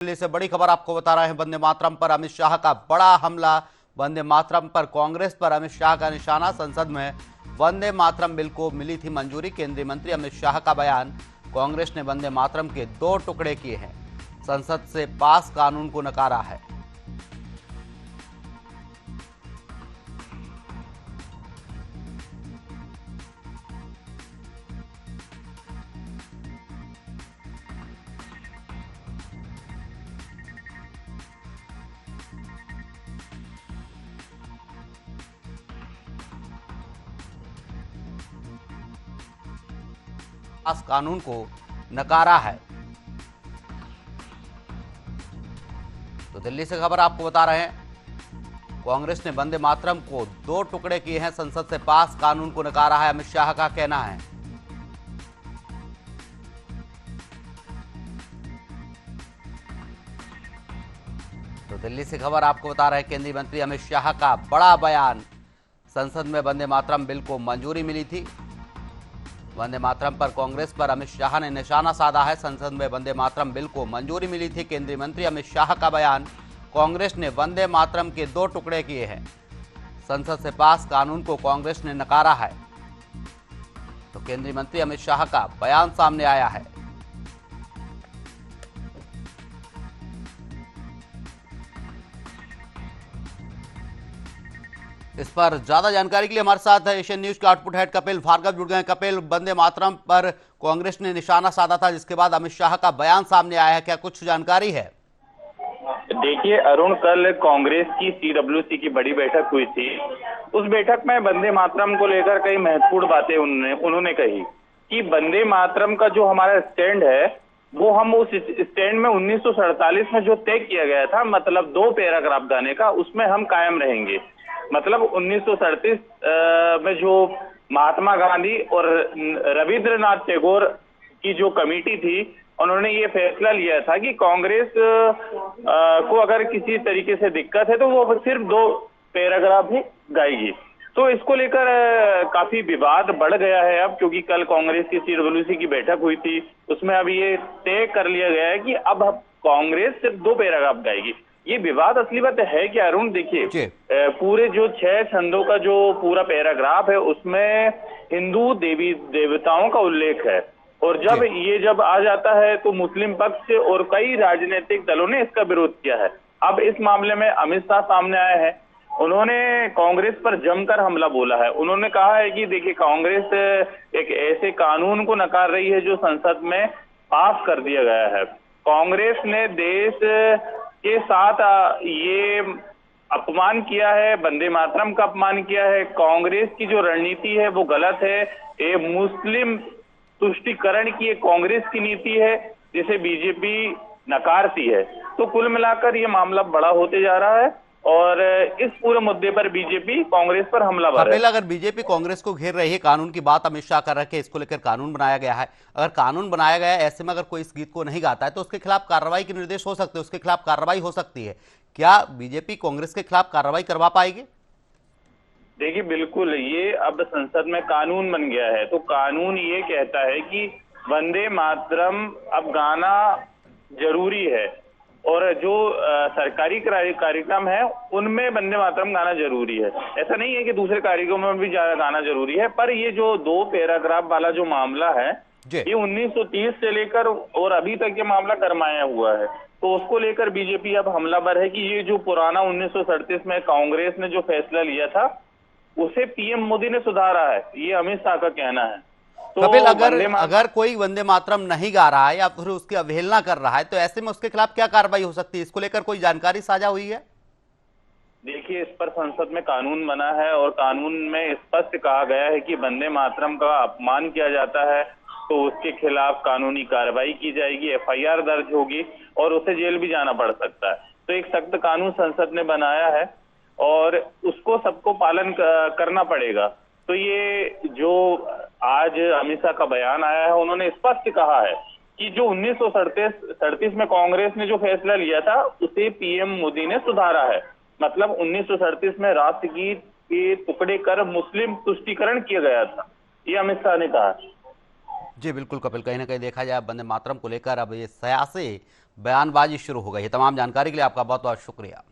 दिल्ली से बड़ी खबर आपको बता रहे हैं। वंदे मातरम पर अमित शाह का बड़ा हमला। वंदे मातरम पर कांग्रेस पर अमित शाह का निशाना। संसद में वंदे मातरम बिल को मिली थी मंजूरी। केंद्रीय मंत्री अमित शाह का बयान। कांग्रेस ने वंदे मातरम के 2 टुकड़े किए हैं। संसद से पास कानून को नकारा है। पास कानून को नकारा है। तो दिल्ली से खबर आपको बता रहे हैं। कांग्रेस ने वंदे मातरम को 2 टुकड़े किए हैं। संसद से पास कानून को नकारा है, अमित शाह का कहना है। तो दिल्ली से खबर आपको बता रहे हैं। केंद्रीय मंत्री अमित शाह का बड़ा बयान। संसद में वंदे मातरम बिल को मंजूरी मिली थी। वंदे मातरम पर कांग्रेस पर अमित शाह ने निशाना साधा है। संसद में वंदे मातरम बिल को मंजूरी मिली थी। केंद्रीय मंत्री अमित शाह का बयान। कांग्रेस ने वंदे मातरम के 2 टुकड़े किए हैं। संसद से पास कानून को कांग्रेस ने नकारा है। तो केंद्रीय मंत्री अमित शाह का बयान सामने आया है। इस पर ज्यादा जानकारी के लिए हमारे साथ एशियन न्यूज के आउटपुट हेड कपिल भार्गव जुड़ गए हैं। कपिल, वंदे मातरम पर कांग्रेस ने निशाना साधा था, जिसके बाद अमित शाह का बयान सामने आया है, क्या कुछ जानकारी है? देखिए अरुण, कल कांग्रेस की सीडब्ल्यूसी की बड़ी बैठक हुई थी। उस बैठक में वंदे मातरम को लेकर कई महत्वपूर्ण बातें उन्होंने कही कि वंदे मातरम का जो हमारा स्टैंड है वो हम उस स्टैंड में 1947 में जो तय किया गया था, मतलब 2 पैराग्राफ गाने का, उसमें हम कायम रहेंगे। मतलब 1937 में जो महात्मा गांधी और रविंद्रनाथ टैगोर की जो कमेटी थी, उन्होंने ये फैसला लिया था कि कांग्रेस को अगर किसी तरीके से दिक्कत है तो वो सिर्फ 2 पैराग्राफ ही गाएगी। तो इसको लेकर काफी विवाद बढ़ गया है अब, क्योंकि कल कांग्रेस की सीडब्ल्यूसी की बैठक हुई थी। उसमें अब ये तय कर लिया गया है कि अब कांग्रेस सिर्फ 2 पैराग्राफ गाएगी। ये विवाद असली बात है कि अरुण, देखिए पूरे जो 6 छंदों का जो पूरा पैराग्राफ है उसमें हिंदू देवी देवताओं का उल्लेख है, और जब आ जाता है तो मुस्लिम पक्ष और कई राजनीतिक दलों ने इसका विरोध किया है। अब इस मामले में अमित शाह सामने आए हैं। उन्होंने कांग्रेस पर जमकर हमला बोला है। उन्होंने कहा है कि देखिए, कांग्रेस एक ऐसे कानून को नकार रही है जो संसद में पास कर दिया गया है। कांग्रेस ने देश के साथ ये अपमान किया है, वंदे मातरम का अपमान किया है। कांग्रेस की जो रणनीति है वो गलत है। ये मुस्लिम तुष्टीकरण की एक कांग्रेस की नीति है जिसे बीजेपी नकारती है। तो कुल मिलाकर ये मामला बड़ा होते जा रहा है और इस पूरे मुद्दे पर बीजेपी कांग्रेस पर हमलावर है। कपिल, अगर बीजेपी कांग्रेस को घेर रही है, कानून की बात अमित शाह कर रखे, इसको लेकर कानून बनाया गया है। अगर कानून बनाया गया है, ऐसे में अगर कोई इस गीत को नहीं गाता है तो उसके खिलाफ कार्रवाई के निर्देश हो सकते हैं, उसके खिलाफ कार्रवाई हो सकती है। क्या बीजेपी कांग्रेस के खिलाफ कार्रवाई करवा पाएगी? देखिए बिल्कुल, ये अब संसद में कानून बन गया है। तो कानून ये कहता है कि वंदे मातरम अब गाना जरूरी है, और जो सरकारी कार्यक्रम है उनमें वंदे मातरम गाना जरूरी है। ऐसा नहीं है कि दूसरे कार्यक्रमों में भी गाना जरूरी है, पर ये जो 2 पैराग्राफ वाला जो मामला है ये 1930 से लेकर और अभी तक ये मामला गरमाया हुआ है। तो उसको लेकर बीजेपी अब हमलावर है कि ये जो पुराना 1937 में कांग्रेस ने जो फैसला लिया था उसे पीएम मोदी ने सुधारा है, ये अमित शाह का कहना है। तो कपिल, अगर कोई वंदे मातरम नहीं गा रहा है या फिर उसकी अवहेलना कर रहा है तो ऐसे में उसके खिलाफ क्या कार्रवाई हो सकती है? इसको लेकर कोई जानकारी साझा हुई है? देखिए, इस पर संसद में कानून बना है और कानून में स्पष्ट कहा गया है कि वंदे मातरम का अपमान किया जाता है तो उसके खिलाफ कानूनी कार्रवाई की जाएगी, एफआईआर दर्ज होगी और उसे जेल भी जाना पड़ सकता है। तो एक सख्त कानून संसद ने बनाया है और उसको सबको पालन करना पड़ेगा। तो ये जो आज अमित शाह का बयान आया है, उन्होंने स्पष्ट कहा है कि जो 1937 में कांग्रेस ने जो फैसला लिया था उसे पीएम मोदी ने सुधारा है। मतलब 1937 में राष्ट्रगीत के टुकड़े कर मुस्लिम तुष्टीकरण किया गया था, ये अमित शाह ने कहा। जी बिल्कुल कपिल, कहीं ना कहीं देखा जाए वंदे मातरम को लेकर अब ये 86 बयानबाजी शुरू हो गई है। तमाम जानकारी के लिए आपका बहुत बहुत शुक्रिया।